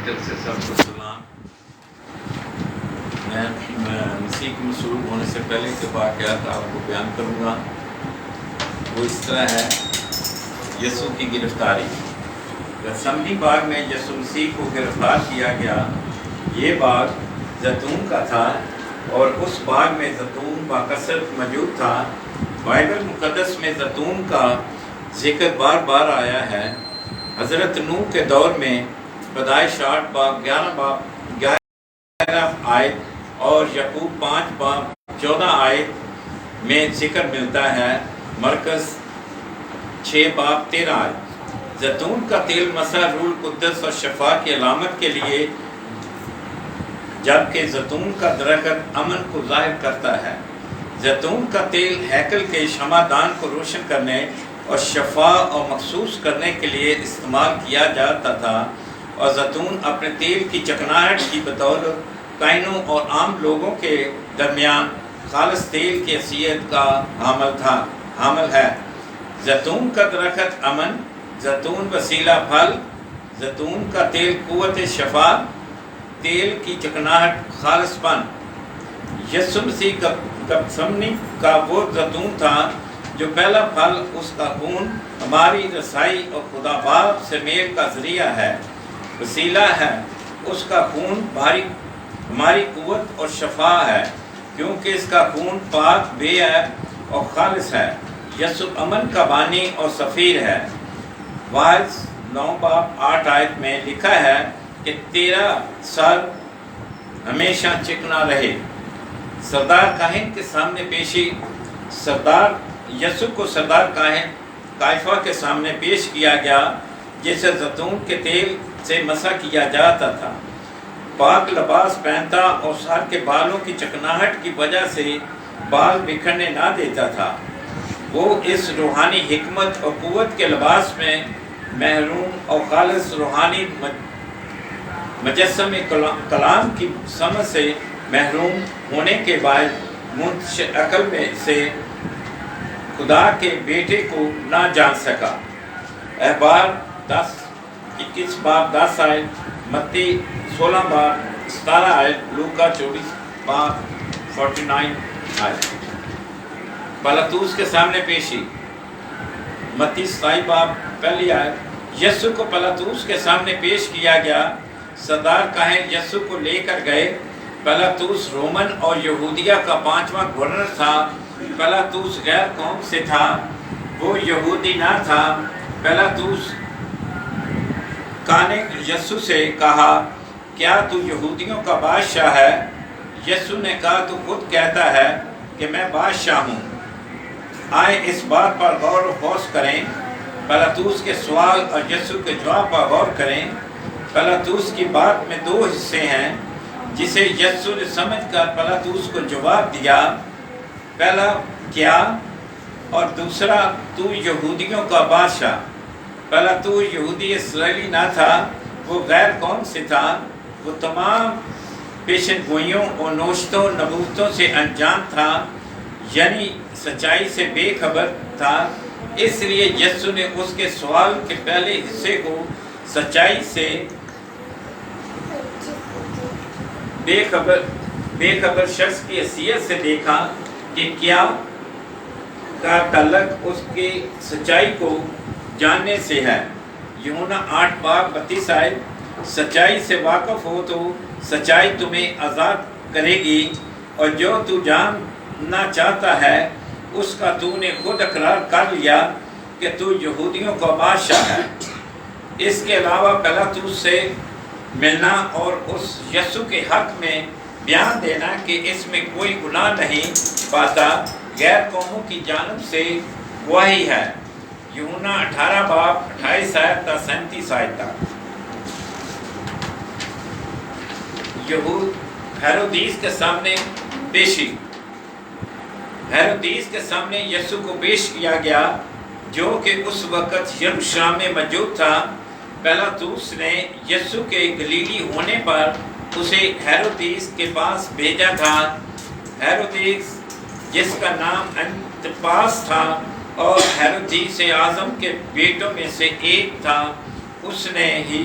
میری طرف سے سب کو سلام۔ میں مسیح کی مصلوب ہونے سے پہلے کے واقعات آپ کو بیان کروں گا۔ وہ اس طرح ہے: یسوع کی گرفتاری۔ گتسمنی باغ میں یسوع مسیح کو گرفتار کیا گیا۔ یہ باغ زیتون کا تھا اور اس باغ میں زیتون بکثرت موجود تھا۔ بائبل مقدس میں زیتون کا ذکر بار بار آیا ہے۔ حضرت نوح کے دور میں پیدائش 8 باب 11 آیت اور یعقوب 5 باب 14 آیت میں ذکر ملتا ہے۔ مرکز 6 باب 13 آیت۔ زیتون کا تیل مسح روح القدس اور شفا کی علامت کے لیے، جبکہ زیتون کا درخت امن کو ظاہر کرتا ہے۔ زیتون کا تیل ہیکل کے شمعدان کو روشن کرنے اور شفا اور مخصوص کرنے کے لیے استعمال کیا جاتا تھا، اور زیتون اپنے تیل کی چکناہٹ کی بدولت کائنوں اور عام لوگوں کے درمیان خالص تیل کی حیثیت کا حامل ہے۔ زیتون کا درخت امن، زیتون وسیلہ پھل، زیتون کا تیل قوت شفا، تیل کی چکناہٹ خالص پن۔ یسوع مسیح گتسمنی کا وہ زیتون تھا جو پہلا پھل، اس کا خون ہماری رسائی اور خدا باپ سے میل کا ذریعہ ہے، وسیلہ ہے۔ اس کا خون ہماری قوت اور شفا ہے، کیونکہ اس کا خون پاک، بے عیب اور خالص ہے۔ یسوع امن کا بانی اور سفیر ہے۔ واعظ 9 باب 8 آیت میں لکھا ہے کہ تیرا سر ہمیشہ چکنا رہے۔ سردار کاہن کے سامنے پیشی۔ یسوع کو سردار کاہن قیافہ کے سامنے پیش کیا گیا، جسے زیتون کے تیل سے مسح کیا جاتا تھا۔ پاک لباس پہنتا اور سر کے بالوں کی چکناہٹ کی وجہ سے بال بکھرنے نہ دیتا تھا۔ وہ اس روحانی حکمت اور قوت کے لباس میں محروم اور خالص روحانی مجسم کلام کی سمجھ سے محروم ہونے کے باعث منتشر عقل میں سے خدا کے بیٹے کو نہ جان سکا۔ اخبار 21 باب 10 آیت، متی 16 باب 17 آیت، لوکا 24 باب 49 آیت۔ پلاطوس کے سامنے پیشی۔ متی 27 باب 1 آیت۔ یسوع کو پلاطوس کے سامنے پیش کیا گیا۔ سردار کاہن یسوع کو لے کر گئے۔ پلاطوس رومن اور یہودیہ کا 5واں گورنر تھا۔ پلاطوس غیر قوم سے تھا، وہ یہودی نہ تھا۔ پلاطوس نے یسوع سے کہا، کیا تو یہودیوں کا بادشاہ ہے؟ یسوع نے کہا، تو خود کہتا ہے کہ میں بادشاہ ہوں۔ آئے اس بات پر غور و خوض کریں۔ پلاطوس کے سوال اور یسوع کے جواب پر غور کریں۔ پلاطوس کی بات میں 2 حصے ہیں، جسے یسوع نے سمجھ کر پلاطوس کو جواب دیا۔ پہلا، کیا، اور دوسرا، تو یہودیوں کا بادشاہ۔ پہلا تو یہودی اسرائیلی نہ تھا، وہ غیر قوم سے تھا۔ وہ تمام پیشن گوئیوں اور نوشتوں نبوتوں سے انجان تھا، یعنی سچائی سے بے خبر تھا۔ اس لیے یسوع نے اس کے سوال کے پہلے حصے کو سچائی سے بے خبر شخص کی حیثیت سے دیکھا کہ کیا کا تعلق اس کی سچائی کو جاننے سے ہے۔ یوحنا 8 باب 32 آیت۔ سچائی سے واقف ہو تو سچائی تمہیں آزاد کرے گی، اور جو تو جاننا چاہتا ہے اس کا تو نے خود اقرار کر لیا کہ تو یہودیوں کا بادشاہ ہے۔ اس کے علاوہ پلاطوس سے ملنا اور اس یسوع کے حق میں بیان دینا کہ اس میں کوئی گناہ نہیں پاتا، غیر قوموں کی جانب سے گواہی ہے۔ یوحنا 18 باب 28 آیت تا 37 آیت تک۔ ہیرودیس کے سامنے پیشی۔ ہیرودیس کے سامنے یسوع کو پیش کیا گیا، جو کہ اس وقت یروشلم میں موجود تھا۔ پلاطوس نے یسوع کے گلیلی ہونے پر اسے ہیرودیس کے پاس بھیجا تھا۔ ہیرودیس، جس کا نام انتپاس تھا اور ہیرودیس اعظم کے بیٹوں میں سے ایک تھا، اس نے ہی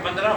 15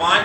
5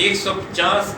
150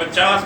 50